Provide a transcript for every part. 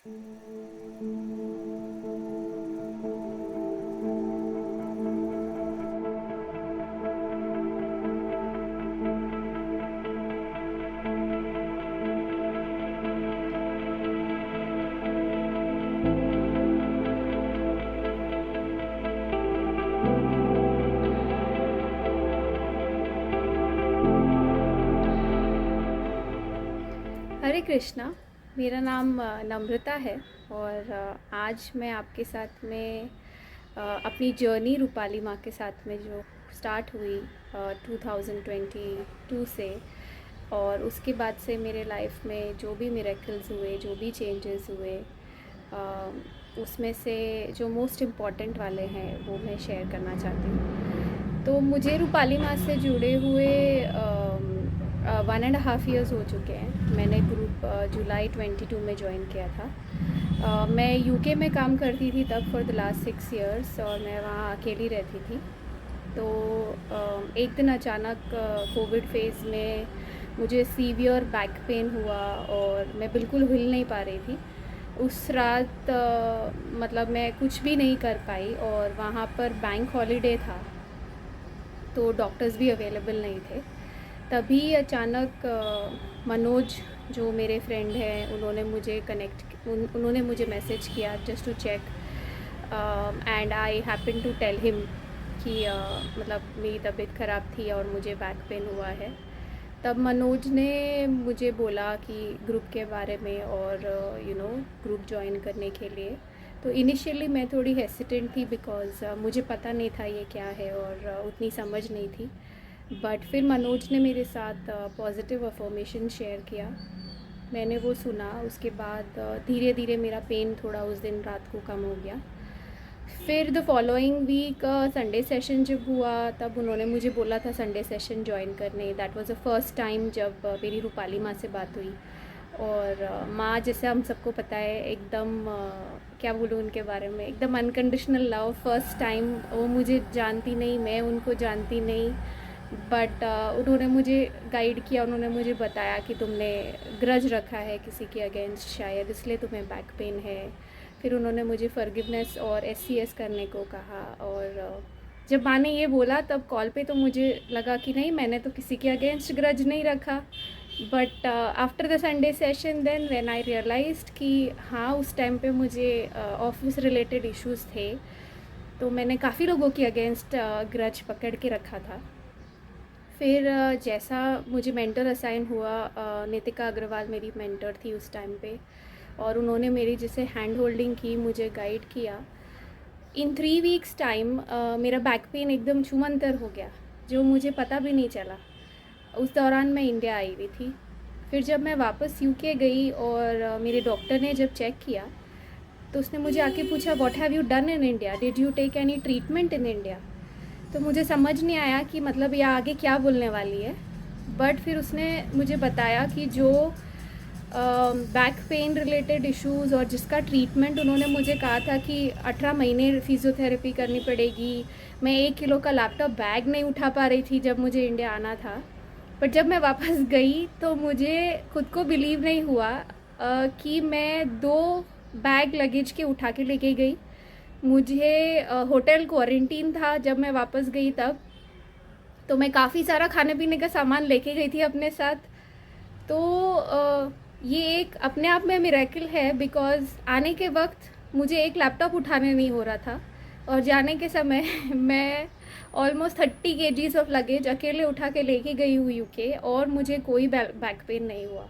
हरे कृष्णा। मेरा नाम नम्रता है और आज मैं आपके साथ में अपनी जर्नी रूपाली माँ के साथ में जो स्टार्ट हुई 2022 से, और उसके बाद से मेरे लाइफ में जो भी मिरेकल्स हुए, जो भी चेंजेस हुए, उसमें से जो मोस्ट इम्पॉर्टेंट वाले हैं वो मैं शेयर करना चाहती हूँ। तो मुझे रूपाली माँ से जुड़े हुए 1.5 ईयर्स हो चुके हैं। मैंने ग्रुप जुलाई 22 में ज्वाइन किया था। मैं यूके में काम करती थी तब फॉर द लास्ट 6 ईयर्स, और मैं वहाँ अकेली रहती थी। तो एक दिन अचानक कोविड फेज़ में मुझे सीवियर बैक पेन हुआ और मैं बिल्कुल हिल नहीं पा रही थी। उस रात मतलब मैं कुछ भी नहीं कर पाई, और वहाँ पर बैंक हॉलीडे था तो डॉक्टर्स भी अवेलेबल नहीं थे। तभी अचानक मनोज, जो मेरे फ्रेंड हैं, उन्होंने मुझे मैसेज किया just to check, and I happen to tell him कि मतलब मेरी तबीयत ख़राब थी और मुझे बैक पेन हुआ है। तब मनोज ने मुझे बोला कि ग्रुप के बारे में और ग्रुप ज्वाइन करने के लिए। तो इनिशियली मैं थोड़ी हेसिटेंट थी बिकॉज़ मुझे पता नहीं था ये क्या है और उतनी समझ नहीं थी। बट फिर मनोज ने मेरे साथ पॉजिटिव अफर्मेशन शेयर किया। मैंने वो सुना। उसके बाद धीरे धीरे मेरा पेन थोड़ा उस दिन रात को कम हो गया। फिर the following week Sunday session जब हुआ तब उन्होंने मुझे बोला था संडे सेशन ज्वाइन करने। That was the first time जब मेरी रूपाली माँ से बात हुई। और माँ, जैसे हम सबको पता है, एकदम क्या बोलूँ उनके बारे में, एकदम अनकंडीशनल लव। फर्स्ट टाइम वो मुझे जानती नहीं, मैं उनको जानती नहीं, बट उन्होंने मुझे गाइड किया। उन्होंने मुझे बताया कि तुमने ग्रज रखा है किसी के अगेंस्ट, शायद इसलिए तुम्हें बैक पेन है। फिर उन्होंने मुझे फॉरगिवनेस और एससीएस करने को कहा। और जब माँ ने ये बोला तब कॉल पे तो मुझे लगा कि नहीं, मैंने तो किसी के अगेंस्ट ग्रज नहीं रखा। But after the Sunday session then when I realised कि हाँ, उस टाइम पे मुझे ऑफिस रिलेटेड इश्यूज़ थे, तो मैंने काफ़ी लोगों के अगेंस्ट ग्रज पकड़ के रखा था। फिर जैसा मुझे मेंटर असाइन हुआ, नितिका अग्रवाल मेरी मेंटर थी उस टाइम पे, और उन्होंने मेरी जैसे हैंड होल्डिंग की, मुझे गाइड किया। इन 3 वीक्स टाइम मेरा बैक पेन एकदम छूमंतर हो गया, जो मुझे पता भी नहीं चला। उस दौरान मैं इंडिया आई हुई थी। फिर जब मैं वापस यूके गई और मेरे डॉक्टर ने जब चेक किया तो उसने मुझे आके पूछा, what have you done in India, did you take any treatment in India. तो मुझे समझ नहीं आया कि मतलब ये आगे क्या बोलने वाली है। बट फिर उसने मुझे बताया कि जो बैक पेन रिलेटेड इश्यूज़ और जिसका ट्रीटमेंट उन्होंने मुझे कहा था कि 18 महीने फिज़ियोथेरेपी करनी पड़ेगी। मैं 1 किलो का लैपटॉप बैग नहीं उठा पा रही थी जब मुझे इंडिया आना था। बट जब मैं वापस गई तो मुझे खुद को बिलीव नहीं हुआ कि मैं 2 बैग लगेज के उठा के लेके गई। मुझे होटल क्वारंटीन था जब मैं वापस गई तब, तो मैं काफ़ी सारा खाने पीने का सामान लेके गई थी अपने साथ। तो ये एक अपने आप में मिरेकल है, बिकॉज़ आने के वक्त मुझे एक लैपटॉप उठाने नहीं हो रहा था, और जाने के समय मैं ऑलमोस्ट 30 केजीज़ ऑफ लगेज अकेले उठा के लेके गई हूँ यूके, और मुझे कोई बैक पेन नहीं हुआ।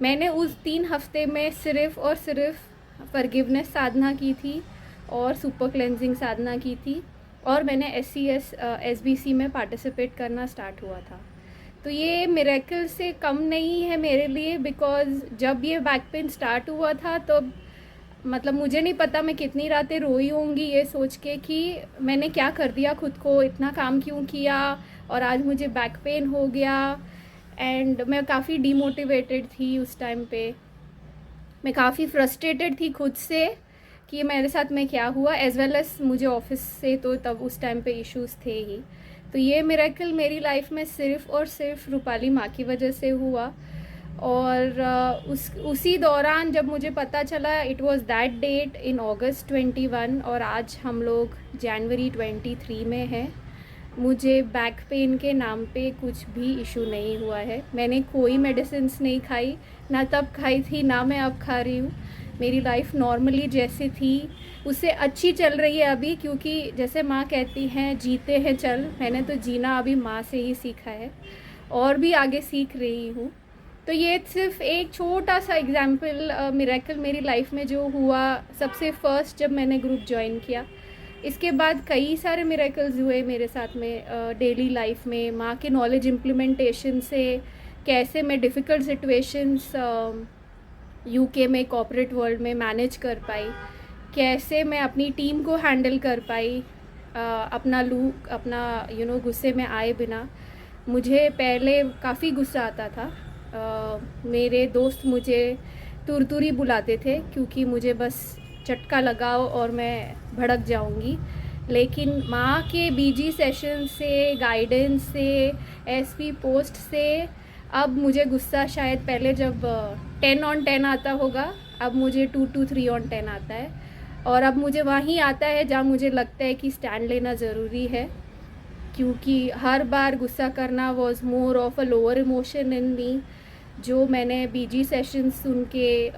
मैंने उस 3 हफ्ते में सिर्फ़ और सिर्फ फॉरगिवनेस साधना की थी और सुपर क्लेंजिंग साधना की थी, और मैंने एसबीसी में पार्टिसिपेट करना स्टार्ट हुआ था। तो ये मिरेकल से कम नहीं है मेरे लिए, बिकॉज़ जब ये बैक पेन स्टार्ट हुआ था तो मतलब मुझे नहीं पता मैं कितनी रातें रोई होंगी ये सोच के कि मैंने क्या कर दिया खुद को, इतना काम क्यों किया और आज मुझे बैक पेन हो गया। एंड मैं काफ़ी डीमोटिवेटेड थी उस टाइम पे। मैं काफ़ी फ्रस्ट्रेटेड थी खुद से कि मेरे साथ में क्या हुआ, एज वेल एज मुझे ऑफिस से तो तब उस टाइम पे इश्यूज़ थे ही। तो ये मिरेकल मेरी लाइफ में सिर्फ़ और सिर्फ रूपाली माँ की वजह से हुआ। और उसी दौरान जब मुझे पता चला, इट वाज दैट डेट इन अगस्त 21 और आज हम लोग जनवरी 23 में हैं, मुझे बैक पेन के नाम पे कुछ भी इशू नहीं हुआ है। मैंने कोई मेडिसिन्स नहीं खाई, ना तब खाई थी ना मैं अब खा रही हूँ। मेरी लाइफ नॉर्मली जैसे थी उससे अच्छी चल रही है अभी, क्योंकि जैसे माँ कहती हैं जीते हैं चल, मैंने तो जीना अभी माँ से ही सीखा है और भी आगे सीख रही हूँ। तो ये सिर्फ एक छोटा सा एग्जाम्पल मिरेकल मेरी लाइफ में जो हुआ सबसे फर्स्ट जब मैंने ग्रुप ज्वाइन किया। इसके बाद कई सारे मिरेकल्स हुए मेरे साथ में डेली लाइफ में। माँ के नॉलेज इम्प्लीमेंटेशन से कैसे मैं डिफ़िकल्ट सिचुएशंस यूके में कॉर्पोरेट वर्ल्ड में मैनेज कर पाई, कैसे मैं अपनी टीम को हैंडल कर पाई अपना गुस्से में आए बिना। मुझे पहले काफ़ी गुस्सा आता था। मेरे दोस्त मुझे तुरतुरी बुलाते थे क्योंकि मुझे बस चटका लगाओ और मैं भड़क जाऊंगी। लेकिन माँ के बीजी सेशन से, गाइडेंस से, एसपी पोस्ट से अब मुझे गुस्सा शायद पहले जब 10 on 10 आता होगा, अब मुझे 2 to 3 on 10 आता है। और अब मुझे वहीं आता है जहाँ मुझे लगता है कि स्टैंड लेना ज़रूरी है, क्योंकि हर बार गुस्सा करना was more of a lower emotion in me. जो मैंने बीजी सेशंस सुन के,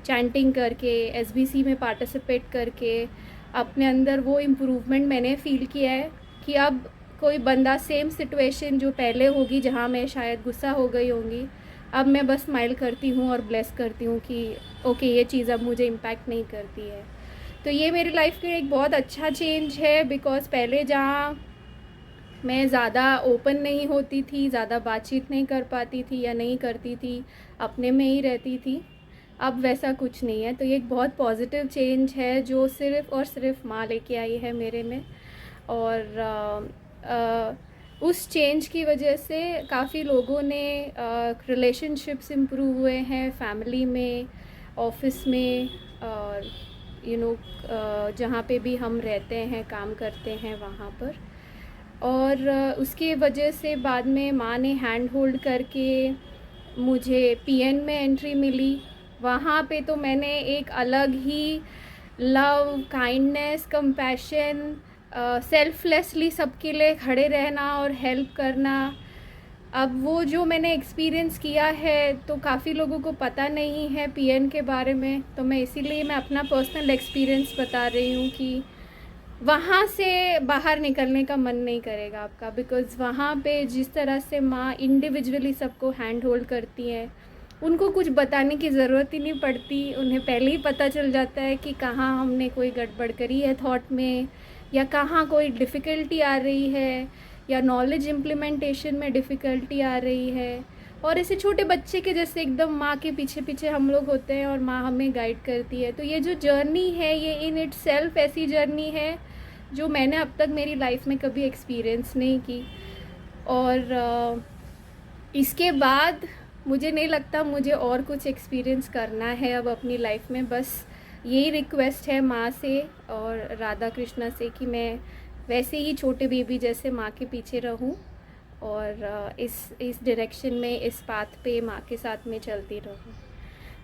चैंटिंग करके, एसबीसी में पार्टिसिपेट करके अपने अंदर वो इम्प्रूवमेंट मैंने फ़ील किया है कि अब कोई बंदा सेम सिचुएशन जो पहले होगी जहाँ मैं शायद गुस्सा हो गई होंगी, अब मैं बस स्माइल करती हूँ और ब्लेस करती हूँ कि ओके ये चीज़ अब मुझे इम्पैक्ट नहीं करती है। तो ये मेरी लाइफ का एक बहुत अच्छा चेंज है, बिकॉज़ पहले जहाँ मैं ज़्यादा ओपन नहीं होती थी, ज़्यादा बातचीत नहीं कर पाती थी या नहीं करती थी, अपने में ही रहती थी, अब वैसा कुछ नहीं है। तो ये एक बहुत पॉजिटिव चेंज है जो सिर्फ़ और सिर्फ माँ लेके आई है मेरे में। और उस चेंज की वजह से काफ़ी लोगों ने रिलेशनशिप्स इम्प्रूव हुए हैं, फैमिली में, ऑफिस में, और जहाँ पे भी हम रहते हैं, काम करते हैं वहाँ पर। और उसकी वजह से बाद में माँ ने हैंड होल्ड करके मुझे पीएन में एंट्री मिली। वहाँ पे तो मैंने एक अलग ही लव, काइंडनेस, कंपैशन, सेल्फलेसली सबके लिए खड़े रहना और हेल्प करना, अब वो जो मैंने एक्सपीरियंस किया है तो काफ़ी लोगों को पता नहीं है पीएन के बारे में। तो मैं इसीलिए मैं अपना पर्सनल एक्सपीरियंस बता रही हूँ कि वहाँ से बाहर निकलने का मन नहीं करेगा आपका, बिकॉज़ वहाँ पे जिस तरह से माँ इंडिविजुअली सबको हैंड होल्ड करती हैं, उनको कुछ बताने की ज़रूरत ही नहीं पड़ती, उन्हें पहले ही पता चल जाता है कि कहाँ हमने कोई गड़बड़ करी है थॉट में, या कहाँ कोई डिफ़िकल्टी आ रही है, या नॉलेज इम्प्लीमेंटेशन में डिफ़िकल्टी आ रही है। और ऐसे छोटे बच्चे के जैसे एकदम माँ के पीछे पीछे हम लोग होते हैं और माँ हमें गाइड करती है। तो ये जो जर्नी है, ये इन इट सेल्फ ऐसी जर्नी है जो मैंने अब तक मेरी लाइफ में कभी एक्सपीरियंस नहीं की। और इसके बाद मुझे नहीं लगता मुझे और कुछ एक्सपीरियंस करना है अब अपनी लाइफ में। बस यही रिक्वेस्ट है माँ से और राधा कृष्णा से कि मैं वैसे ही छोटे बेबी जैसे माँ के पीछे रहूँ और इस डायरेक्शन में, इस पाथ पे माँ के साथ में चलती रहूँ।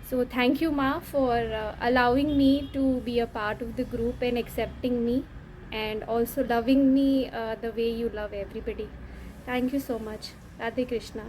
सो थैंक यू माँ for allowing me to be a part of the group and accepting me and also loving me the way you love everybody. Thank you so much. Radhe Krishna.